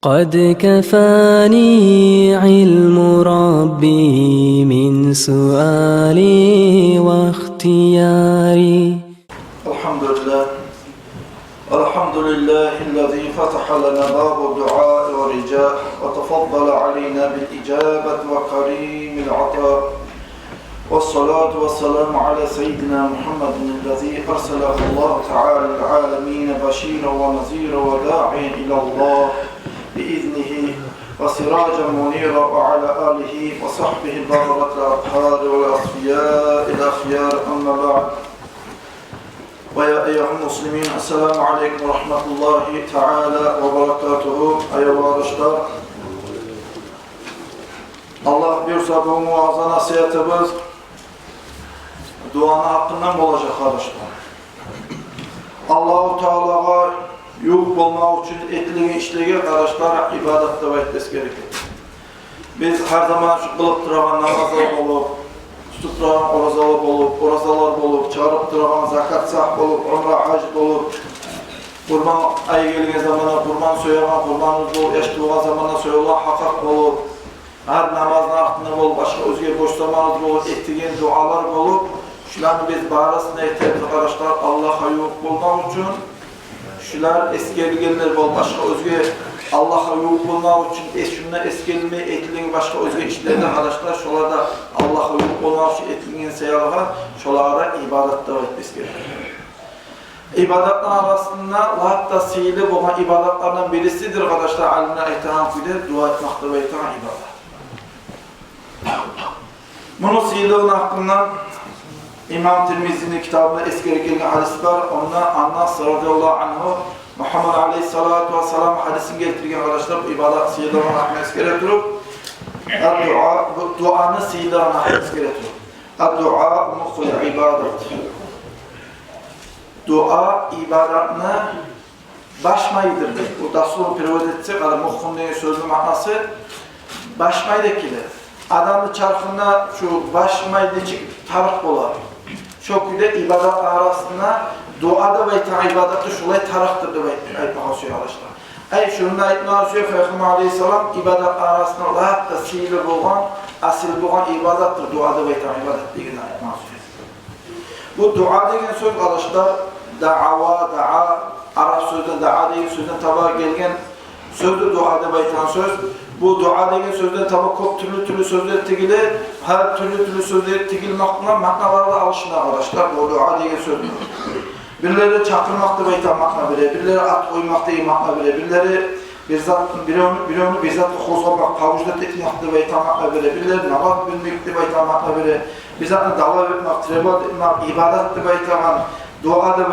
قد كفاني علم ربي من سؤالي واختياري. الحمد لله الذي فتح لنا باب الدعاء والرجاء وتفضل علينا بالإجابة وكريم العطاء، والصلاة والسلام على سيدنا محمد الذي أرسله الله تعالى للعالمين بشيرا ونذيرا وداعيا إلى الله بإذنه وسراجا منيرا، وعلى آله وصحبه البررة الأطهار والأصفياء الأخيار، أما بعد. ويا أيها المسلمين، السلام عليكم ورحمة الله تعالى وبركاته. Eyvallah arkadaşlar. Allah buyursa bu muazzam nasihatimiz duanın hakkından olacak arkadaşlar. Allah-u Teala'ya yük bulmak için etliğin işliği arkadaşlar ibadette ve etmesi gerekir. Biz her zaman şu kılıp duran namazlar olup, tutup duran orazalar olup, çağırıp duran zakat sahip olup, umra hacit olup, kurban ayı gelgen zamana kurban soyaman, kurban olup, yaşlığa zamana soyullah hakak olup, her namazın aklına olup, başka özge boş zamanı olup, ettiğin dualar olup, şularını biz bağırasına yeteriz arkadaşlar Allah'a yük bulmak için. Şular eskergenler olup, başka özge Allah'a yük bulmak için şunlar eskerme, etliğin başka özge işlerinde arkadaşlar, şularda Allah'a yük bulmak için etliğin seyahatı, şularda ibadet davet etmesi gerekir. İbadetler arasında hatta sihirli olan ibadetlerden birisidir arkadaşlar. Alimler ihtimam bilir, dua etmektir ve ihtimam ibadet. Bunun sihirliğinin hakkından İmam Tirmizi'nin kitabında eskergen hadis var. Ondan Anas radıyallahu anhu Muhammed aleyhissalatu vesselam hadisin getirgen arkadaşlar bu ibadet sihirliğinin hakkında eskere durup duanın sihirliğinin hakkında eskere durup Ad-du'a mukhul ibadet. Dua ibadetine başmayıdır. Bu dastur periyod etsek, mukhul diye sözün manası başmayıdakiler. Adamın çarkında şu başmayıdaki tarık olar. Çok güzel ibadet arasında duada ve ibadette şulay taraktır diye ayetmek istiyor arkadaşlar. Ay şunu ayetmek istiyor Peygamber Aleyhisselam ibadet arasında hatta sihirli olan, asil olan ibadettir. Duada ve ibadet diye ayetmek istiyor. Bu dua degen söz arkadaşlar da'a, Arap sözünden da'a degen sözden tabağa gelgen sözdür duada ve söz. Bu dua degen sözden tabi çok türlü sözler tigilir. Her türlü sözler tigilmekle maknalarda alışın arkadaşlar. Bu dua degen sözdür. Birileri çakırmakta ve makna bile, birileri at koymakta makna bile, birileri biri onu bizzat kozlamak, kavucuda etmekte ve makna bile, birileri namaz bilmekte ve makna bile, bizzat dava etmek, trebat etmek, ibadet ve dua ve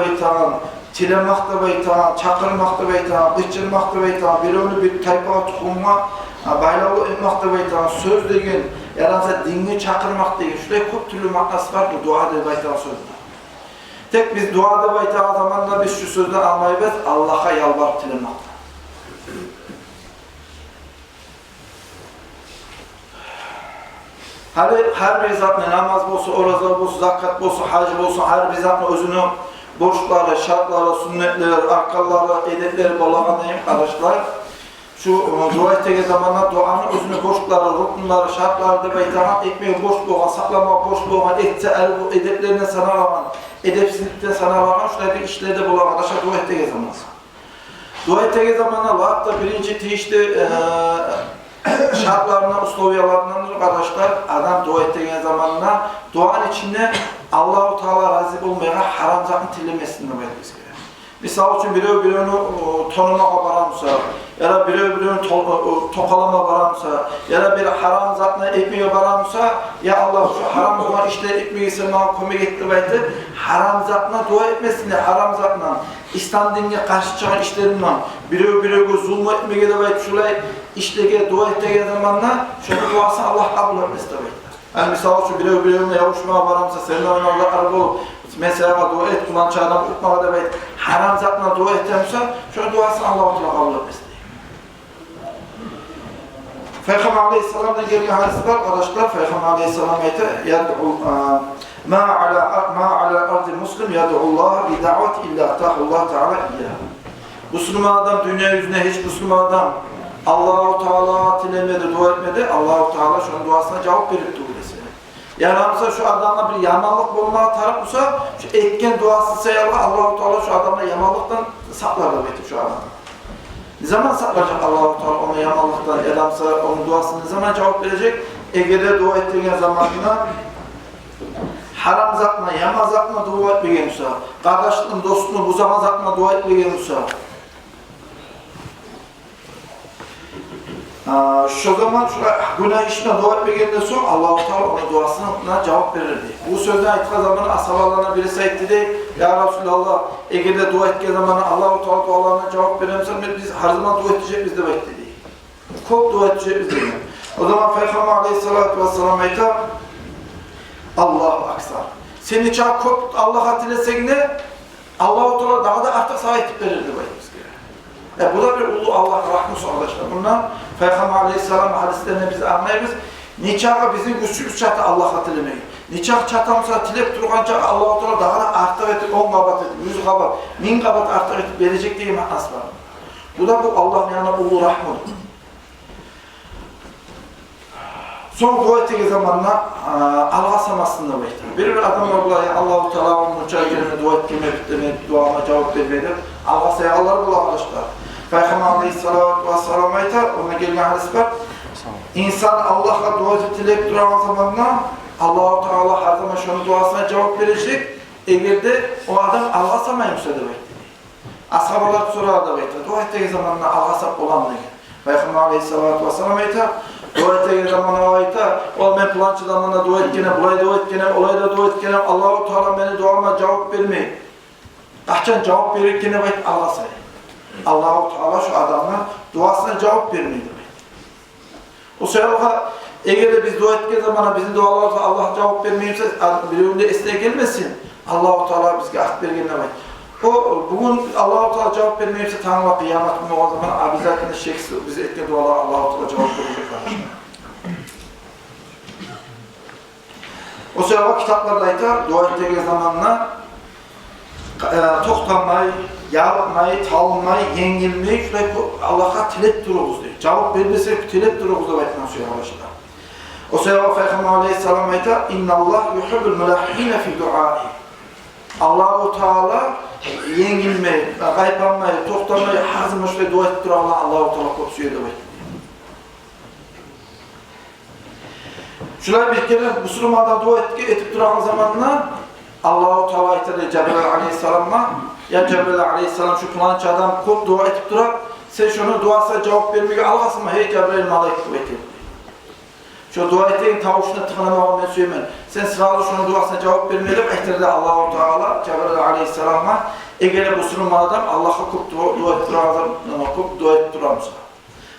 tilemakta ve çakırmakta ve gıçırmakta ve biri onu bir tayfa tukunma, baylağı etmekte ve söz degen, yaransa dingi çakırmak degen, şurada çok türlü maknası var bu dua ve sözler. Tek biz duada ve zamanında biz şu sözden almayız, Allah'a yalvarıp dilemekte. Her bir zatın namaz olsun, oraza olsun, zakat olsun, hac olsun, her bir zatın özünün borçları, şartları, sünnetleri, arkaları, edepleri bulamadayım arkadaşlar. Şu dua ettiği zamanlar duanın özünü borçları, rukunları, şartları ve ekmeği borç boğan, saklama borç boğan, edeplerinden sana rağmen, edepsizlikten sana rağmen şurada bir işlerde bulan arkadaşlar dua ettiği zamanlar. Dua ettiği zamanlar hatta birinci tişte şartlarından, usloviyalarından arkadaşlar adam dua ettiği zamanlar duanın içinde Allah-u Teala razı olmayan haram zatın tilemesini vermemiz gerekir. Misal için biri tonuma varamsa, ya da biri topalama varamsa, ya da bir haram zatına ekmeğe varamsa, ya Allah şu haram olan işleri ekmeği sana kömek ettirmeydi, haram zatına dua etmesine, haram zatına, İslam dinine karşı çıkan işlerinden, biri zulmü etmeye de şulay işlere dua ettiği zamanla, şöyle duasını Allah kabul etmesi de yani misal için biri yavuşmaya varamsa, seninle Allah araba olup, mesela dua et, kulan çağdan tutmağa da haram zatına dua ettiğimse, şöyle duasını Allah-u Teala kabul etmesi. Peygamber Aleyhisselam'dan gelen hadis var arkadaşlar. Peygamber Aleyhisselam ma ala ardi muslim yad'ullah bi da'vat illa ta'allah Teala iyyah. Müslüman adam dünya yüzüne hiç Müslüman adam Allah-u Teala tilemedi, dua etmedi. Allah-u Teala şunun duasına cevap verip duydesi. Yani mesela şu adamla bir yamanlık bulmaya taraf olsa, şu etken duası sayarlar, Allah-u Teala şu adamla yamanlıktan saklar da beyti şu adamı. Ne zaman saklayacak Allah-u Teala ona yamanlıktan, adamsa onun duasına ne zaman cevap verecek? Eğer dua ettiğin zamanına haram zatına, yaman zatına dua etmegen olsa, kardeşliğin, dostluğunu bu zaman zatına dua etmegen olsa, şu zaman günah işine dua etmegenden sonra Allah-u Teala onun duasına cevap verirdi. Bu sözden ayettiği zamanı asabalarına birisi etti de, Ya Resulallah, eğer de dua ettiği zamanı Allah-u Teala dualarına cevap veremezse biz her zaman dua edecek biz de bekledi. Çok dua edecek biz de. O zaman Peygamber Aleyhisselatü Vesselam ayette, Allahu Akbar. Seni çok çok Allah hatırlasak ne? Allah-u Teala daha da artık sana etip verirdi bayımız gibi. Bu da bir ulu Allah rahmet arkadaşlar. Bundan Peygamber Aleyhisselam hadislerine biz anlayırız. Nikahı bizim güçlü çatı Allah hatırlamayı. Nikah çatamsa tilep durganca Allah-u Teala daha da artık etip 10 kabat etip, 100 kabat, 1000 kabat artık etip verecek diye manası var. Bu da bu Allah'ın yanına ulu rahmet. Son dua ettiği zamanla Allah'a samasında bekler. Bir adam var Allah-u Teala'nın mücadelesine dua ettiğime bittiğime duama cevap vermedi. Allah'a sayarlar bu arkadaşlar. Peygamber Aleyhisselatü Vesselam ayette, ona gelen hadis var. İnsan Allah'a dua edilip duran zamanla Allah-u Teala her zaman şunun duasına cevap verecek. Eğer de o adam Allah'a samaymışsa da bekler. Ashabalar sorar da bekler. Dua ettiği zamanla Allah'a sap olan ne? Peygamber Aleyhisselatü Vesselam ayette, dua ettiği zamanla ayette, o ben plançı zamanla dua etkenem, olay dua etkenem, olayda dua etkenem, Allah-u Teala beni duama cevap vermeyi. Ahçan cevap verirken evet Allah'a sayın. Allah-u Teala şu adamla duasına cevap vermeyi demek. O sebeple eğer de biz dua ettiği zaman bizim dualarımıza Allah cevap vermeyirse bir önünde isteğe gelmesin. Allah-u Teala bizge akit vergen demek. O bugün Allah-u Teala cevap vermeyirse Tanrı'la kıyamet günü o zaman biz hakkında şeksiz bize ettiği dualar Allah-u Teala cevap verecek. O sebeple kitaplarda aytar dua ettiği zamanla toxtanmayı, yağlatmayı, talınmayı, yengilmeyi Allah'a tilep dururuz diyor. Cevap vermesek tilep dururuz da baytman suya arkadaşlar. O sebeple Peygamber Aleyhisselam ayette İnna Allah yuhibbul melahine fi duai. Allah-u Teala yengilmeyi, kaypanmayı, toxtanmayı, hazırmış ve dua ettir Allah-u Teala kopsuyor da baytman. Şöyle bir kere Müslüman'da dua etip duran zamanla Allah-u Teala ayette Cebrail Aleyhisselam'a ya Cebrail Aleyhisselam şu falanca adam kop dua etip durar sen şunu duasına cevap vermeyi algasın mı? Hey Cebrail malak dua etip. Şu dua ettiğin tavuşuna tıkanama ben söyleyeyim. Sen sırada şunu duasına cevap vermeyelim. Ehtirde Allah-u Teala Cebrail Aleyhisselam'a eğer Müslüman adam Allah'a kop dua etip duran adam kop dua etip duramsa.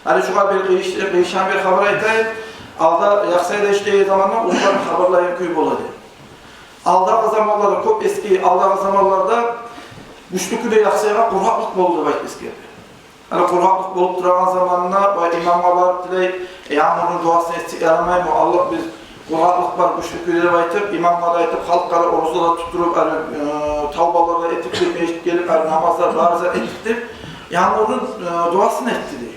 Hani şu kadar bir kıyışan bir haber ayette alda yaksayda işlediği zamanla onların haberlerin köyü boladı. Aldığı zamanlarda, çok eski aldığı zamanlarda güçlükle yaksayana kuraklık oldu belki eski. Yani kuraklık olup duran zamanla imamlar diley yağmurun duasını yaramayı mı? Allah biz kuraklık var güçlükle baytıp imamlara aytıp halklara oruzlara tutturup tavbalara etip gelip namazlar bazen etip yağmurun duasını etti diye.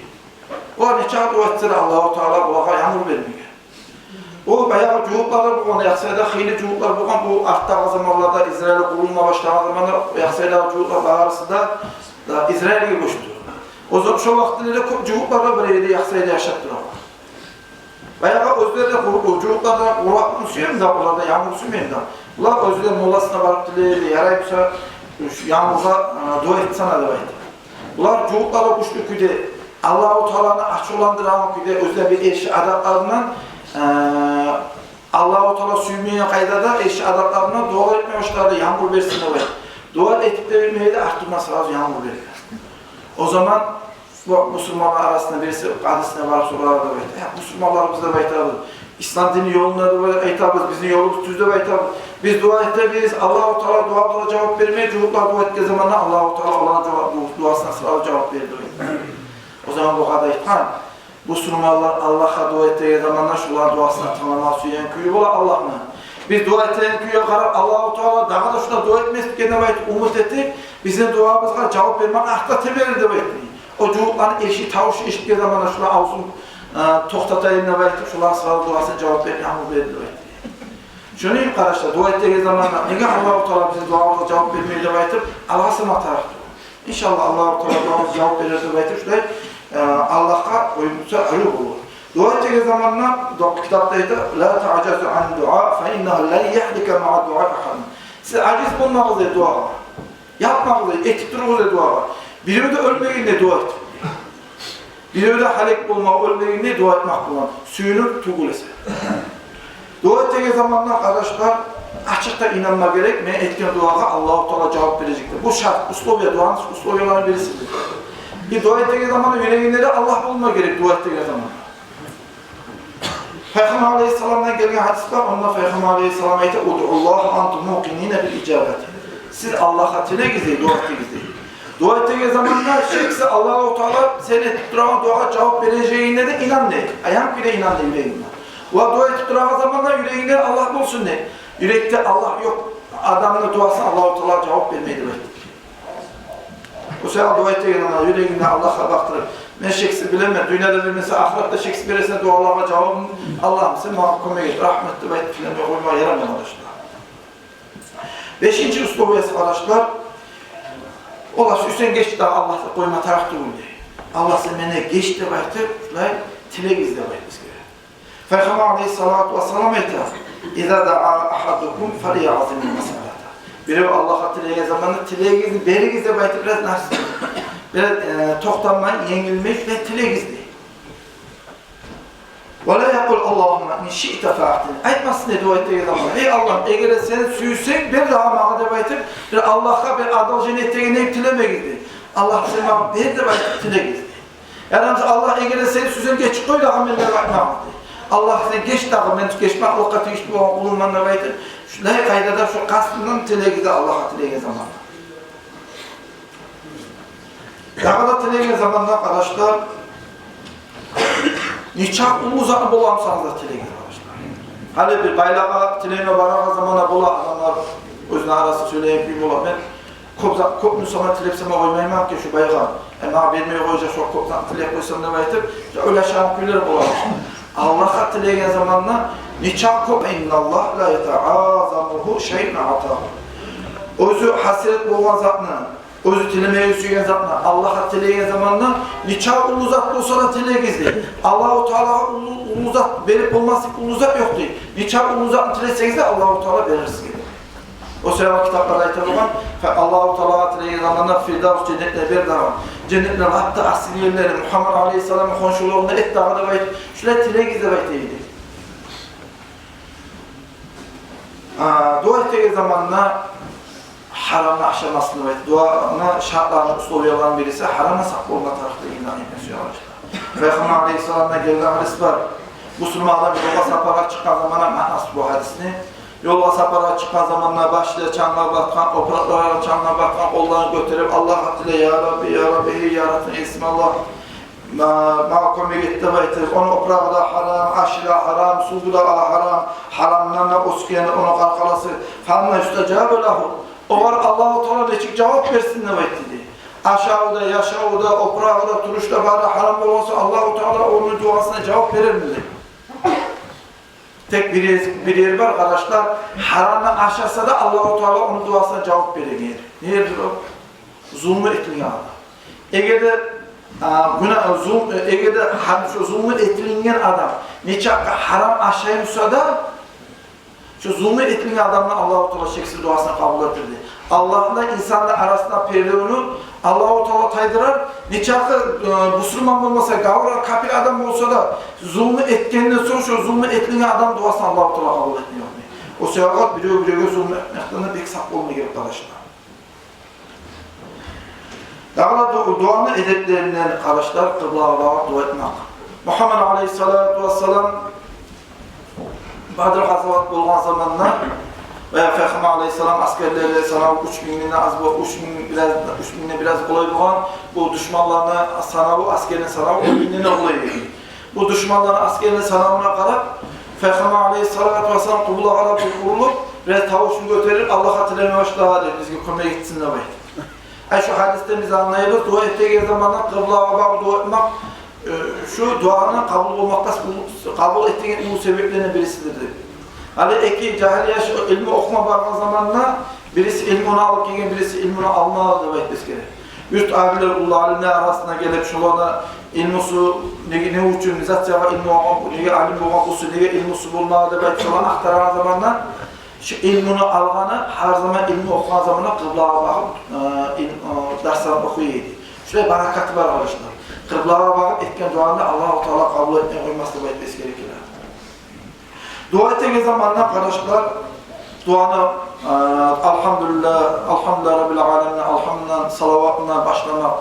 O nikah dua ettiler Allah-u Teala bulağa yağmur vermiyor. O bayağı cuhutları bu yaksayda xeyli cuhutlar bu arttığı zamanlarda İsrail'e kurulma başladığı zamanlar yaksayda cuhutlar arasında İsrail'e koştu. O zaman şu vaxtlarda cuhutlarla bir yerde yaksayda yaşattılar. Bayağı özleri cuhutlarda kuraklık suyum da bunlarda yağmur suyum da. Bunlar özleri mollasına varıp dileydi, yarayıpsa yağmurda dua etsene de baydı. Bunlar cuhutlarla kuşlu küde Allah-u Teala'nı açılandıran küde özleri bir eşi adaplarından Allah-u Teala suymayan kaydada eşi adaplarına dua etmeye başladı, yağmur versin de dua etip de bilmeyi de arttırması lazım, yağmur veriyor. O zaman bu Müslümanlar arasında birisi hadisine varıp sorular da baytar. Müslümanlarımız da baytarız. İslam dini yolunda da baytarız, bizim yolumuz düzde baytarız. Biz dua ettiğimiz Allah-u Teala dualara cevap vermeye, çocuklar dua ettiği zamanla Allah-u Teala olan duasına sıralı cevap verir. O zaman bu kadar ihtan. Müslümanlar Allah'a dua ettiği zamanlar şunlar duasına tanıma suyan köyü bola Allah'ına. Biz dua ettiğin köyü karab Allah-u Teala daha da şuna dua etmesi gene bayt umut ettik. Bizim duamızga cevap vermek ahta temelir de bayt. O cuğukların eşi, tavuşu eşittiği zaman şuna avsun toxtatayım ne baytib, şular sıralı duasına cevap verir, yağmur verir. Şunun arkadaşlar, dua ettiği zamanlar, nege Allah-u Teala bize duamıza cevap vermeyi de baytib, Allah'a sığınatarak. İnşallah Allah-u Teala duamıza cevap verir de baytib, şurada Allah'a uyumlusa ölü olur. Dua ettiği zamanlar, kitaptaydı, la ta'acazu an dua, fe innehu la yahlike ma'a dua ahadın. Siz aciz bulmağınızda dua var. Yapmağınızda, etip durduğunuzda dua var. Biri de ölmeğinde dua etip. Biri de halek bulmak, ölmeğinde dua etmek bulan. Suyunu tuğulese. Dua ettiği zamanlar arkadaşlar, açıkta inanma gerek, men etken duaga Allah-u Teala cevap verecektir. Bu şart, uslubiya, duanın uslubiyaların birisidir. Bir dua ettiği zamanlar yüreğinde Allah bulma gerek dua ettiği zamanlar. Peygamber Aleyhisselam'dan gelen hadis var, onda Peygamber Aleyhisselam ayette "Udu'ullaha antum muqinine bil icabeti." Siz Allah'a tile gizleyin, dua ettiğinizde. Dua ettiği zamanlar şeyse Allah-u Teala senin duana cevap vereceğine de inan de. Ayağım bile inan de yüreğinden. O dua ettiği zamanlar yüreğinden Allah bulsun de. Yürekte Allah yok. Adamın duası Allah-u Teala cevap vermeyi de o sefer dua ettiği zamanlar yüreğinden Allah'a baktırır. Ben şeksi bilemem. Dünyada bilmesi, ahirette şeksi verirse dualarına cevabım Allah'ım sen muhakkame git. Rahmetli ve etkilemeye koymaya yaramıyor arkadaşlar. Beşinci uslubiyası arkadaşlar. Ola Hüseyin geçti daha Allah'ta koyma tarafta oldu. Allah sen bana geçti baytı, tile gizle baytı. Peygamber Aleyhissalatu vesselam etti. İza da'a ahadukum feliyazimil meselata. Biri Allah'a tileye zamanında tileye gizli, beri gizle baytı biraz narsın. Biraz toktanmayın, yenilmek ve tile gizli. وَلَا يَقُلْ اللّٰهُمَّ اِنْ شِئْتَ فَاَعْتِنِ Aytmasın ne dua ettiği zaman. Ey Allah'ım, eğer seni süyüsek bir daha mağada baytır, bir Allah'a bir adal cennetteğine hep tileme gizli. Allah seni mağada bir de baytır, tile gizli. Yani Allah eğer seni süyüsen geç koy da ameller bakmağdı. Allah seni geç dağı, ben geçmek avukatı işte bulunmanla baytır. Şuraya kaydeder, şu kastından tile gizli Allah'a tileye zamanla. Yağda tileye zamanla arkadaşlar, Niçak uzaklı bolamsanız da tileye arkadaşlar. Hani bir baylağa tileyime barağa zamana bola adamlar özüne arası söyleyip bir bola. Ben kop Müslüman tilepseme koymayamam ki şu bayrağı. Ama vermeye koyacak şu koptan tilep koysam da baytır. Öyle şampiyonlar bolamış. Allah'a tileye zamanla niçak kop innallah la yeta'azamuhu şey'na atahu. Özü hasret boğan zatına. Özü tilemeye süyen zatına, Allah'a tileye zamanla nikah uluzat olsa da tile gizli. Allah-u Teala uluzat verip olmazsa uluzat yok değil. Nikah uluzatını tileseniz de Allah-u Teala verirsin. O sebeple kitaplarda ayet olan Allah-u Teala tileye zamanla Firdavs cennetine bir daha. Cennetler hatta asli yerleri Muhammed Aleyhisselam'ın konşuluğunda et dağıda bayt. Şöyle tile gizli bayteydi. Dua ettiği zamanla haramla aşamasını ve duana şartlarını uslubiyalan birisi harama saklı olma tarafta ilan etmesi arkadaşlar. Peygamber Aleyhisselam'dan gelen hadis var. Müslümanlar bir yola saparak çıkan zamana manası bu hadisini. Yola saparak çıkan zamanlar başlıyor çanlar batkan, operatörler çanlar batkan, kollarını götürüp Allah adıyla ya Rabbi, ya Rabbi, ya Rabbi, Esmallah. Mahkeme gitti baytır. Onu oprağı da haram, aşırı haram, suğu da haram, haramdan da oskiyeni onu kalkalası. Fanna üstecabı lahu. O var Allah-u Teala neçik cevap versin ne dedi. Aşağıda, yaşağıda, oprağıda, turuşta bari haram olsa Allah-u Teala onun duasına cevap verir mi? Tek bir yer var arkadaşlar. Haramı aşağısa da Allah-u Teala onun duasına cevap verir. Nedir o? Zulmü etliğine adam. Eğer de zulmü etliğine adam neçak haram aşağıysa da şu zulmü ettiğin adamla Allah-u Teala şeksiz duasını kabul ettirdi. Allah'ın da insanla arasında perdeonu Allah-u Teala taydırar. Nikahı Müslüman olmasa, gavur kapil adam olsa da zulmü ettiğinden sonra şu zulmü ettiğin adam duasını Allah-u Teala kabul etmiyor. O seyahat biliyor zulmü etmekten pek saklı olmaya gerek arkadaşlar. Daha da duanın edeplerinden arkadaşlar kıbla Allah'a dua etmek. Muhammed Aleyhisselatü Vesselam Badr Gazavat bulgan zamanlar veya Peygamber Aleyhisselam askerleri sınavı 3000'den az bu 3000'den biraz kolay olan bu düşmanlarına sınavı askerin sınavı 10.000'den kolay değil. Bu düşmanların askerin sınavına kadar Peygamber Aleyhisselatü Vesselam kıbla kadar kurulup biraz tavuşunu götürüp Allah'a tileme başlar bizge kömeye gitsin demeyin. Şu hadiste biz anlayırız. Dua ettiği zamanlar kıblaya bakıp dua etmek şu duanın kabul ettiği sebeplerinden birisidir. Hani eki cahiliye ilmi okuma bakma zamanla birisi ilmini alıp gelen birisi ilmini almalı demek gerek. Üst abiler, ulu alimler arasında gelip şularına ilmusu ne uçun, bizzat cevap ilmi olmak, nege alim olmak usul, nege ilmusu bulmalı demek şularına aktaran zamanla şu ilmini alğanı her zaman ilmi okuma zamanla kıblaya bakıp derslerini okuyuydu. Şöyle barakatı var arkadaşlar. Kıblaya bakıp etken duanda Allah-u Teala kabul etmeye uyması da etmesi gerekir. Dua ettiği zamanla arkadaşlar duanı elhamdülillah Rabbil alemin, elhamdülillah salavatına başlamak,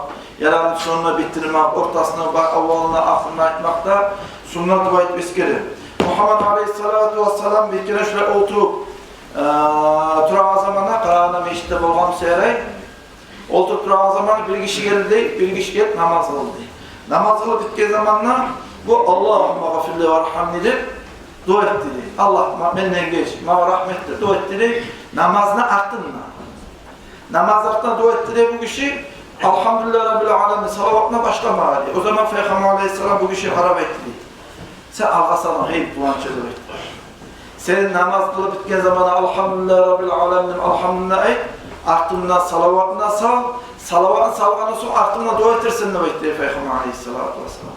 yalanın sonuna bitirmek, ortasına, avvalına, aklına etmek de sunna dua etmesi gerekir. Muhammed Aleyhisselatü Vesselam bir kere şöyle oturup turağı zamanla kararına meşitte bolğam seyrey oturup turağı zamanla bir kişi gelip namaz kıldı. Namaz kılıp bittiği zamanla bu Allahümme gafirli ve rahmnidir. Dua etti. Allah benden geç, bana rahmettir. Dua etti. Namazına aktınla. Namaz aktına dua etti bu kişi elhamdülillah Rabbil alemin salavatına başlamalı. O zaman Peygamber Aleyhisselam bu kişiyi harap etti. Sen algasana heyip duan çözür. Senin namaz kılıp bittiğin zaman elhamdülillah Rabbil alemin elhamdülillah ey aktınla salavatına sal. Salavatın salgana sonra aktınla dua etirsin demek diye Peygamber Aleyhisselatü Vesselam.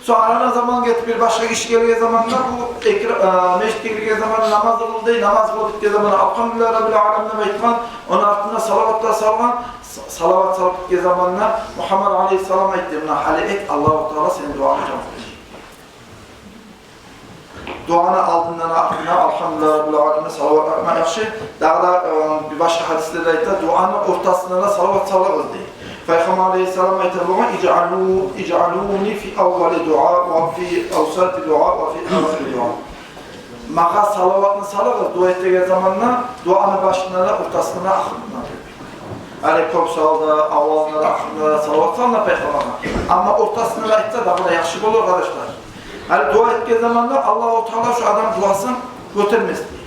Sonra arana zaman getirip bir başka kişi geldiği zamanlar bu meşte girdiği zaman namaz kıldığı, namaz kılıp bittiği zaman elhamdülillah Rabbil alemin demek onun aktına salavatla salgan, salavat salıp bittiği zamanlar Muhammed Aleyhisselam'a ettiğimine hali et Allah-u Teala senin duanı cevap verir. Duanı aldığından aklına elhamdülillah Rabbil alemin salavat atma yakşı. Daha da bir başka hadislerde ayette duanın ortasında da salavat salırız diye. Peygamber Aleyhisselam ayetlerine ic'alûni fi evveli dua ve fi evsati dua ve fi ahiri dua. Maka salavatını salırız dua ettiği zamanla duanın başına da ortasına aklına. Aleyküm salda, avvalına da aklına salavat salına Peygamber'e. Ama ortasına da etse daha da yakışık olur arkadaşlar. Yani dua ettiği zamanla Allah-u Teala şu adam duasını götürmez diye.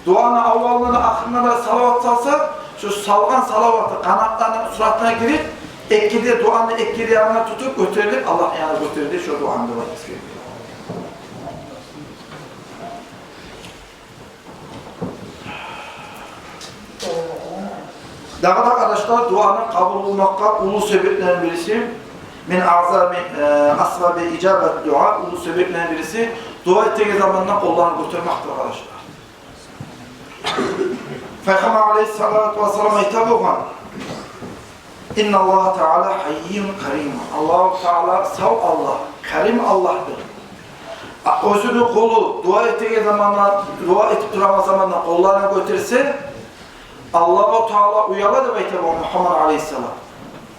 Duanın avvalına, aklına da salavat salsa şu salgan salavatı kanatlarının suratına girip duanı ekkidi yanına tutup götürülüp Allah yani götürdü şu duanı dua etmesi. Daha da arkadaşlar duanın kabul olmakta ulu sebeplerin birisi min azami asbabi icabet dua ulu sebeplerin birisi dua ettiği zamanla kollarını götürmektir arkadaşlar. Peygamber Aleyhisselatü Vesselam'a hitap olan İnna Allah Teala hayyim karim. Allah-u Teala sağ Allah, karim Allah'tır. Özünü kolu dua ettiği zamanla, dua etip duran zamanla kollarına götürse Allah-u Teala uyala demektir bu Muhammed Aleyhisselam.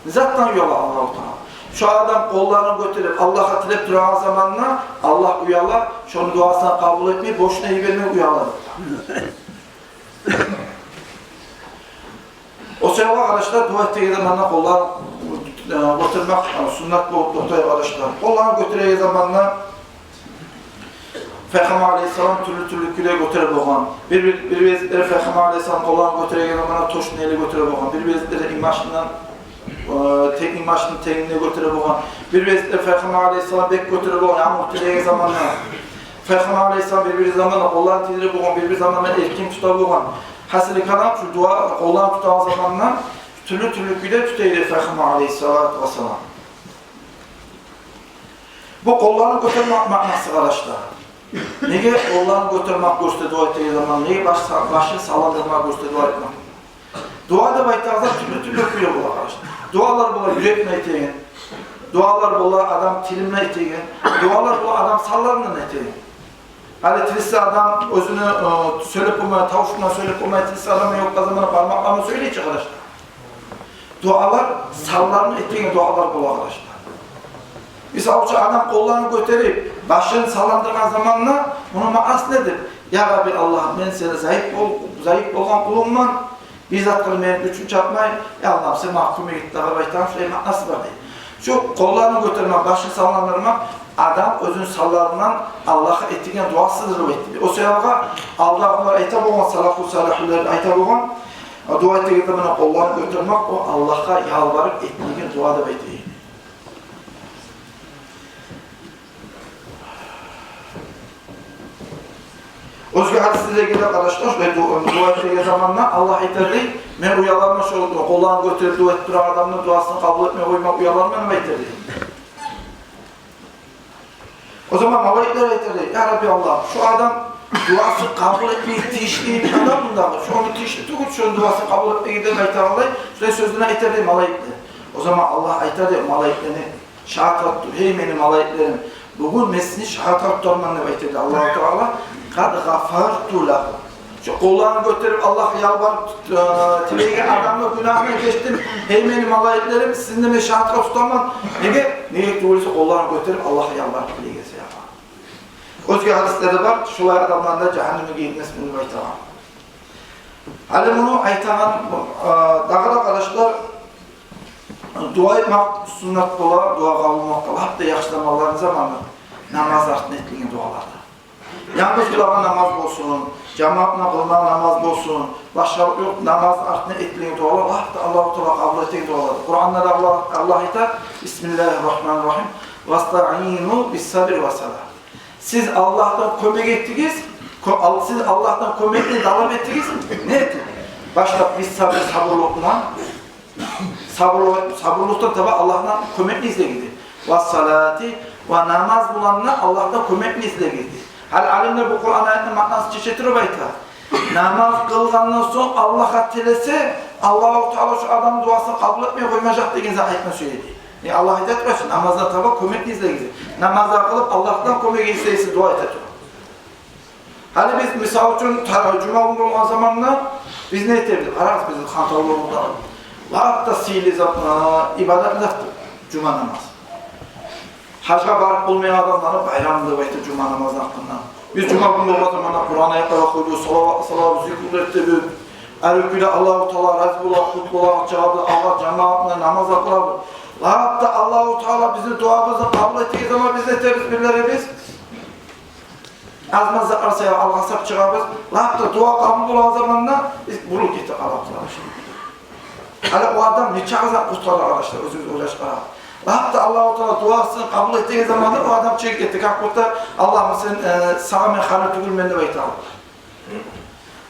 Zaten uyala Allah-u Teala. Şu adam kollarını götürüp Allah'a tilep duran zamanla Allah uyala, şunun duasını kabul etmeyi, boşuna iyi vermeyi uyala. O sebeple arkadaşlar dua ettiği zamanla kollar götürmek, sünnet bu arkadaşlar. Kollarını götürüğü zamanla Peygamber Aleyhisselam türlü küle götürüp olan, bir vezitleri Peygamber Aleyhisselam kollarını götürüğü zamanla toş neyle götürüp olan, bir vezitleri imajından tek imajının tenine götürüp olan, bir vezitleri Peygamber Aleyhisselam bek götürüp olan, yağmur tülüğü zamanla Peygamber Aleyhisselam bir zamanla kollarını titrip olan, bir zamanla erkin tutup olan, hasili kalan şu dua kollarını tutan zamanla türlü küle tutuydu Peygamber Aleyhisselatü Vesselam. Bu kollarını götürmek manası arkadaşlar. Nege kollarını götürmek gösterdi dua ettiği zaman, nege başını sallandırmak gösterdi dua etmek. Dua da baytağızda türlü küle bu arkadaşlar. Dualar bola yürekle eteğin, dualar bola adam tilimle eteğin, dualar bola adam sallarla eteğin. Hani tilisi adam özünü söylep olmaya, tavşunla söylep olmaya, tilisi adamın yok kazanmana parmaklarını söyleyecek arkadaşlar. Dualar sallarla eteğin dualar bola arkadaşlar. Mesela adam kollarını götürüp başını sallandırgan zamanla bunun manası nedir? Ya Rabbi Allah'ım ben seni zayıf olan kulumman bizzat kılmayın, güçün çarpmayın. Ya Allah'ım sen mahkume gitti, ağırbaytan şuraya manası var diye. Şu kollarını götürmek, başını sallandırmak adam özün sallarından Allah'a ettiğin duasıdır o etti. O sebeple Allah'a etap olan salafı salihler etap olan Dua ettiği zaman kollarını götürmek, o Allah'a yalvarıp ettiğin dua da beytiği. Özgür hadisinde geldi arkadaşlar, ve dua ettiği zamanla Allah eterdi, ben uyalanmış oldum, kollarını götürüp dua ettiği adamın duasını kabul etmeye koymak uyalanmaya eterdi. O zaman melekler eterdi, ya Rabbi Allah, şu adam duası kabul etmeyi tişliği bir adam bundadır. Şu onu tişli tukut, şu duasını kabul etmeye gidelim eterdi, şuraya sözüne eterdi melekler. O zaman Allah eterdi meleklerini şahat attı, hey benim meleklerim, bugün mesini şahat attırmanı eterdi Allah-u Teala. Kad gafartu lahu. Şu kollarını götürüp Allah'a yalvarıp tileğe adamla günahına geçtim. Hey benim meleklerim sizinle meşahatla tutamam. Neye doğrusu kollarını götürüp Allah'a yalvarıp tileğe geçse yapar. Özgür hadisleri var. Şular adamlar da cehenneme giyilmesi bunu aytamam. Halim bunu aytamam. Dağıda arkadaşlar dua etmek sünnet ola, dua kabul olmak. Hatta yaşlamaların zamanı namaz artın ettiğin dualarda. Yalnız kılanan namaz olsun, cemaatine kılınan namaz olsun, başka yok namaz artına ettiğin dualar, Allah-u Teala kabul ettiğin dualar. Kur'an'da da Allah iter, Bismillahirrahmanirrahim, وَاسْتَعِينُوا بِالصَّبْرِ وَالصَّلَاةِ. Siz Allah'tan kömek ettiniz, siz Allah'tan kömekle talep ettiniz, ne ettiniz? Başta biz sabırlıkla, sabırlıktan tabi Allah'tan kömekle izleyildi. وَالصَّلَاةِ ve namaz bulanlar Allah'tan kömekle izleyildi. Alimler bu Kur'an ayetinin manası çeşitli bayta. Namaz kılgandan sonra Allah'a tilese, Allah-u Teala şu adam duasını kabul etmeye koymayacak diye ayetine söyledi. Allah hidayet versin, namazda tabi kömekle izleyildi. Namazda kılıp Allah'tan kömek izleyilse dua et. Hani biz misal için cuma günü olan zamanla biz ne edebiliriz? Ararız bizi kantarlı olmadan. Hatta sihirli ibadet yaptık, cuma namazı. Hacca varıp olmayan adamların bayramlığı baytı cuma namazı hakkında. Biz cuma günü olan zamanla Kur'an'a yakala koydu, salavat zikr etti büyük. Erüküyle Allah-u Teala razbullah, kutbullah, cevabı Allah cemaatine namaz akılabı. Hatta Allah-u Teala bizim duamızı kabul ettiği zaman biz ne temiz birleri biz? Azmaz zakarsa Allah'a sap çıkarız. Hatta dua kabul olan zamanla biz buluk ettik Allah'a Hala o adam niçin azap kurtarır arkadaşlar, özümüz uğraşlar. Hatta Allah-u Teala duasını kabul ettiği zaman o adam çelik etti. Kalkıpta Allah'ım sen sağa men halı tükülmeni de bayta.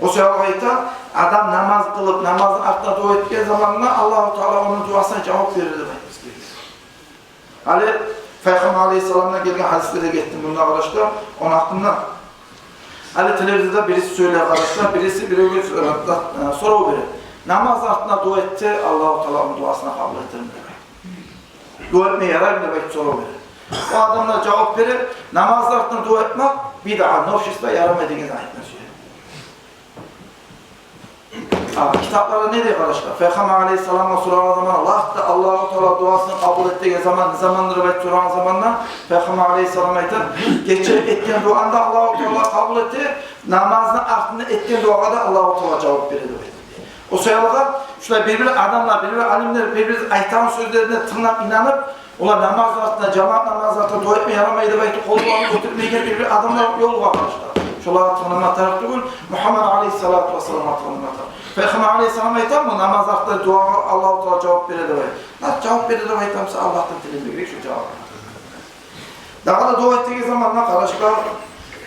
O sebeple bayta adam namaz kılıp namazın altına dua ettiği zamanla Allah-u Teala onun duasına cevap verirdi. Hani Peygamber Aleyhisselam'la gelgen hadislere gittim bunun arkadaşlar. Onun hakkında hani televizyonda birisi söyler arkadaşlar, birisi soru verir. Namaz altına dua etti, Allah-u Teala onun duasına kabul ettirir. Dua etmeye yarar mı demek soru verir. O adamlar cevap verir, namazlardan dua etmek bir daha nofşisle yaramadığınız ayetler kitaplarda ne diyor arkadaşlar? Peygamber Aleyhisselam'a soran zaman Allah-u Teala duasını kabul ettiği zamandır ve soran zamanla Peygamber Aleyhisselam'a geçer ettiğin duanda Allah-u Teala kabul etti, namazın artını ettiğin duada Allah-u Teala cevap verir. O sayılarda şöyle birbiri adamlar, birbiri alimler, birbiri aytan sözlerine tırnak inanıp onlar namaz altında, cemaat namazı altında dua etmeye yaramaydı belki kollarını götürmeye gel birbiri adamlar yol var arkadaşlar. Şolara tanıma taraf değil, Muhammed Aleyhisselatü Vesselam'a tanıma taraf. Peygamber Aleyhisselam'a aytan mı? Namaz altında dua Allah-u Teala cevap verir de nasıl cevap verir de aytansa Allah'tan dilimde gerek şu cevap. Daha da dua ettiği zaman arkadaşlar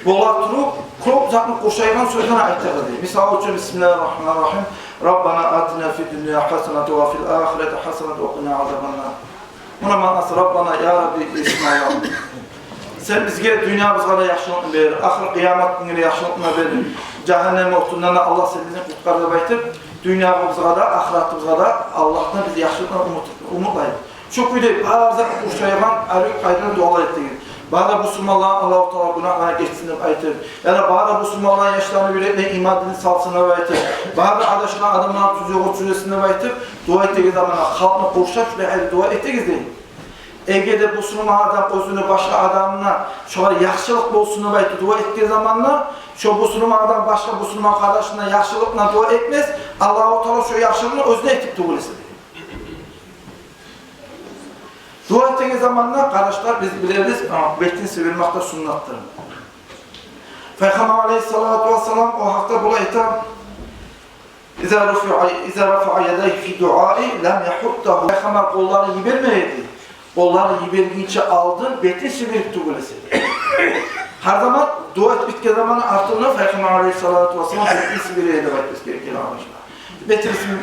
boğlar durup, krop zatını koşayılan sözlerine aytağı değil. Misal için Bismillahirrahmanirrahim. Rabbana atina fid dünya hasenete ve fil ahirete hasenete ve qina azabannar. Buna manası Rabbana ya Rabbi Bismillah. Sen bizge dünyamızga da yaxşılıqni ber, ahir kıyamet gününe yaxşılıqni ber. Cehennem ortundan da Allah seni qutqardı baytib, dünyamızga da, ahiretimizga da Allah'tan biz yaxşılıqni umutlayız. Şu kuyda bazı koşayılan arık ayrı dualar ettiğiniz. Bana Müslümanların Allah-u Teala günahlarına geçsin deyip aytır. Yani bana Müslümanların yaşlarını yürekle imanını salsın deyip aytır. Bana adaşılan adamların tuzuğu süresini deyip aytır. Dua ettiğiniz zaman halkına koşacak ve dua ettiğiniz deyin. Eğer de Müslüman adam özünü başka adamına şöyle yaxşılık olsun deyip aytır. Dua ettiği zamanla şu Müslüman adam başka Müslüman kardeşine yaxşılıkla dua etmez. Allah-u Teala şu yaxşılığını özüne etip dua etsin. Dua ettiğiniz zamanlar kardeşler biz biliriz, bektin sevilmekte sünnattır. Peygamber Aleyhisselatü Vesselam o hakta bula itham İza rafa'a yadayhi fi duai lem yahuddahu. Peygamber kollarını yibermeydi. Kollarını yibergince aldın, betin sivirip tugulesi. Her zaman dua et bitke zamanı artığını Peygamber aleyhissalatu vesselam betin siviriye edip etmesi gerekir arkadaşlar.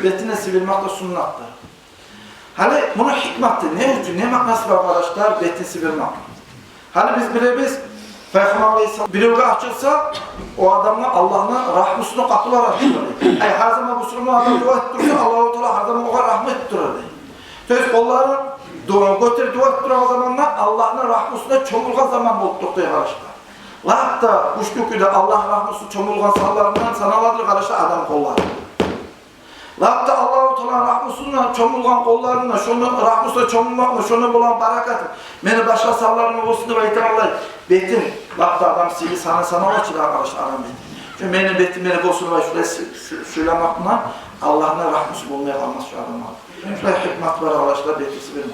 Betine sivirmek de sunnattır. Hani bunun hikmeti ne için, ne manası var arkadaşlar? Betin sivirmek. Hani biz biliriz, Peygamber aleyhissalatu bir açılsa, o adamla Allah'ın rahmetine kapılar açılır. Her zaman Müslüman adam dua ettirirse Allah-u Teala her zaman ona rahmet ettirir. Söz kolları götür dua ettirir o zamanlar Allah'ın rahmetine çomulgan zaman bulduk diye arkadaşlar. Hatta kuşlukuyla Allah rahmetine çomulgan sallarından sanalardır arkadaşlar adam kolları. Hatta Allah-u Teala rahmetine çomulgan kollarına, şunu rahmetine çomulmakla, şunu bulan barakat, beni başka sallarına olsun diye Allah betim, hatta adam sili sana açılır arkadaşlar adam betim. Çünkü benim betim beni bozsun ve şuraya söylemekle Allah'ın rahmeti bulmaya kalmaz şu adamlar. Şuraya hikmet var arkadaşlar, betisi bilmem.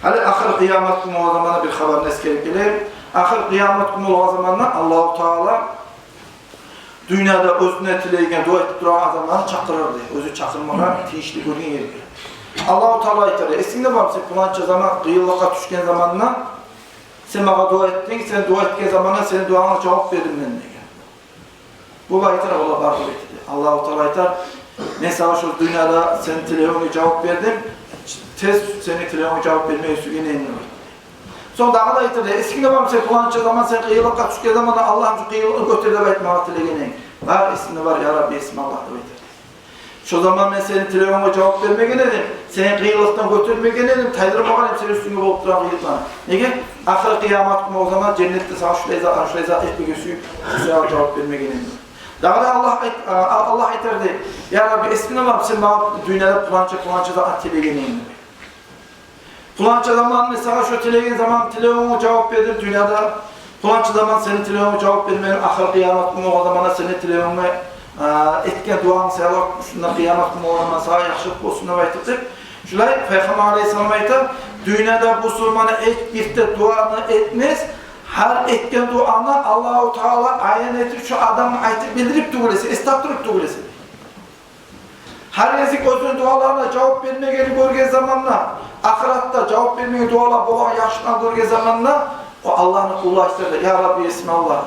Hadi ahir kıyamet günü o zamana bir haber neskerip gelir. Ahir kıyamet günü o zamana Allah-u Teala dünyada özüne tileyken dua etip duran adamları çakırırdı. Özü çakırmadan tiyişli görün yeri. Allah-u Teala iter. Esinde var sen falanca zaman kıyılığa düşken zamanla sen bana dua ettin, sen dua ettiğin zamana senin duana cevap verdim ben diye. Bu baytar Allah bardır etti. Allah-u Teala iter. Ben sana şu dünyada senin telefonuna cevap verdim. Tez senin telefonuna cevap vermeye sügene indir. Sonra daha da iter. Eskinde var sen falanca zaman sen kıyılığa düşken zamana Allah'ım şu kıyılığı götür de baytma hatırlayın. Var esinde var ya Rabbi esmi Allah'ta baytar. Şu zaman ben senin telefonuna cevap vermegen edim. Senin kıyılıktan götürmegen edim. Taydırmagan senin üstünü bolup duran kıyılıktan. Nege? Ahir kıyamet günü o zaman cennette sana şuraya izah etmek üstü size cevap vermegen edim. Daha da Allah eterdi. Ya Rabbi esmine var sen bana dünyada pulanca da atelegeneyim. Pulanca zaman mesela şu telegen zaman telefonuna cevap verir dünyada. Pulanca zaman senin telefonuna cevap vermeyin. Ahir kıyamet günü o zamana senin telefonuna etken duanı sayalak, şundan kıyamet günü olana sağa yakışık olsunlar aytıptık. Şulay, Peygamber Aleyhisselam aytır, dünyada bu Müslümanı birde duanı etmez, her etken duanı Allah-u Teala ayen etip şu adamı aytıp bildirip duğulesi, estağfurullah duğulesi. Her ezik özünün dualarına cevap vermeyeni görge zamanla, ahiratta cevap vermeyeni dualar boğan yaşından görge zamanla, o Allah'ın kulu isterler. Ya Rabbi ismi Allah.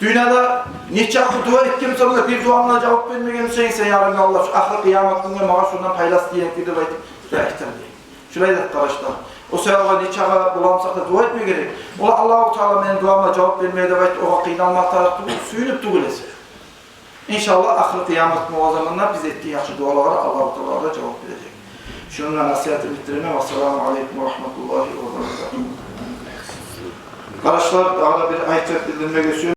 Dünyada niçakı dua ettiğim sonra bir duamla cevap vermegen şeyse ya Rabbi Allah şu ahir kıyamet günü bana şundan paylas diyen bir de baytıp ihtar diye. Şurayı da arkadaşlar. O sebeple niçakı bulamsak da dua etmeye gerek. Ola Allah-u Teala benim duamla cevap vermeye de baytıp o kıydanma tarafı suyunup duğulesi. İnşallah ahir kıyamet günü o zamanlar biz ettiği yaxşı dualara Allah-u Teala da cevap verecek. Şununla nasihatı bitirme ve selamu aleyküm ve rahmetullahi ve berekatuhu. Arkadaşlar daha da bir ayet bildirme geçiyor.